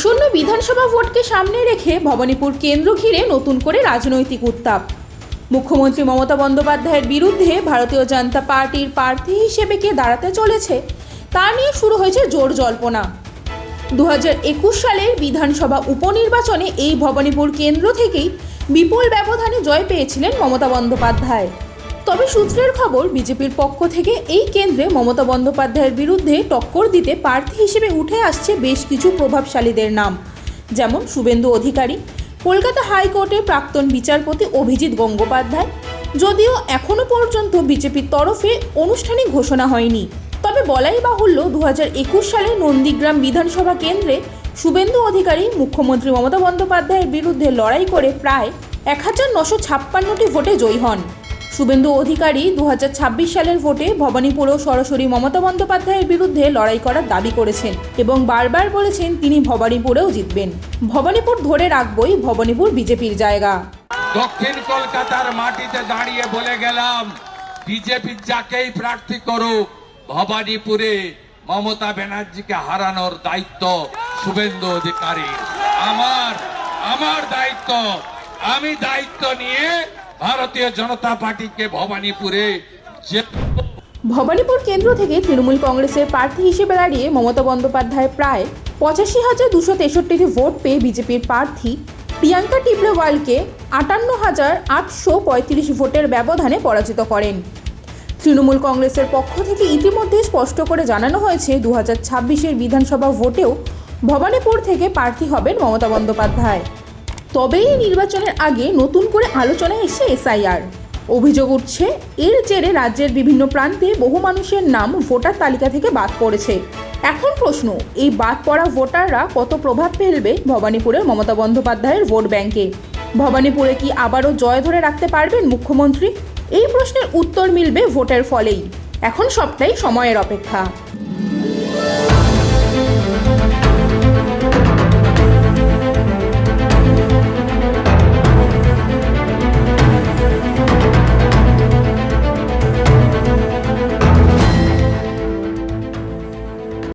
আসন্ন বিধানসভা ভোটকে সামনে রেখে ভবানীপুর কেন্দ্র ঘিরে নতুন করে রাজনৈতিক উত্তাপ। মুখ্যমন্ত্রী মমতা বন্দ্যোপাধ্যায়ের বিরুদ্ধে ভারতীয় জনতা পার্টির প্রার্থী হিসেবে কে দাঁড়াতে চলেছে তা নিয়ে শুরু হয়েছে জোর জল্পনা। 2021 সালের বিধানসভা উপনির্বাচনে এই ভবানীপুর কেন্দ্র থেকেই বিপুল ব্যবধানে জয় পেয়েছিলেন মমতা বন্দ্যোপাধ্যায়। তবে সূত্রের খবর, বিজেপির পক্ষ থেকে এই কেন্দ্রে মমতা বন্দ্যোপাধ্যায়ের বিরুদ্ধে টক্কর দিতে প্রার্থী হিসেবে উঠে আসছে বেশ কিছু প্রভাবশালীদের নাম, যেমন শুভেন্দু অধিকারী, কলকাতা হাইকোর্টের প্রাক্তন বিচারপতি অভিজিৎ গঙ্গোপাধ্যায়। যদিও এখনও পর্যন্ত বিজেপির তরফে আনুষ্ঠানিক ঘোষণা হয়নি, তবে বলাই বাহুল্য 2021 সালে নন্দীগ্রাম বিধানসভা কেন্দ্রে শুভেন্দু অধিকারী মুখ্যমন্ত্রী মমতা বন্দ্যোপাধ্যায়ের বিরুদ্ধে লড়াই করে প্রায় 1956টি ভোটে জয়ী হন। শুভেন্দু অধিকারী 2026 সালের ভোটে ভবানীপুরেও সরাসরি মমতা বন্দ্যোপাধ্যায়ের বিরুদ্ধে লড়াই করার দাবি করেছেন এবং বারবার বলেছেন তিনি ভবানীপুরেও জিতবেন। ভবানীপুর ধরে রাখবই, ভবানীপুর বিজেপির জায়গা। দক্ষিণ কলকাতার মাটিতে দাঁড়িয়ে বলে গেলাম, বিজেপি যাকেই প্রার্থী করুক, ভবানীপুরে মমতা ব্যানার্জিকে হারানোর দায়িত্ব শুভেন্দু অধিকারী। আমার দায়িত্ব, আমি দায়িত্ব নিয়ে ভারতীয় জনতা পার্টিকে ভবানীপুর কেন্দ্র থেকে তৃণমূল কংগ্রেসের প্রার্থী হিসেবে দাঁড়িয়ে মমতা বন্দ্যোপাধ্যায় প্রায় 85,263টি ভোট পেয়ে বিজেপির প্রার্থী প্রিয়াঙ্কা টিবরেওয়ালকে 58,835 ভোটের ব্যবধানে পরাজিত করেন। তৃণমূল কংগ্রেসের পক্ষ থেকে ইতিমধ্যে স্পষ্ট করে জানানো হয়েছে 2026-এর বিধানসভা ভোটেও ভবানীপুর থেকে প্রার্থী হবেন মমতা বন্দ্যোপাধ্যায়। তবে এই নির্বাচনের আগে নতুন করে আলোচনায় এসে এসআইআর। অভিযোগ উঠছে, এর জেরে রাজ্যের বিভিন্ন প্রান্তে বহু মানুষের নাম ভোটার তালিকা থেকে বাদ পড়েছে। এখন প্রশ্ন, এই বাদ পড়া ভোটাররা কত প্রভাব ফেলবে ভবানীপুরের মমতা বন্দ্যোপাধ্যায়ের ভোট ব্যাংকে? ভবানীপুরে কি আবারও জয় ধরে রাখতে পারবেন মুখ্যমন্ত্রী? এই প্রশ্নের উত্তর মিলবে ভোটের ফলেই। এখন সবটাই সময়ের অপেক্ষা।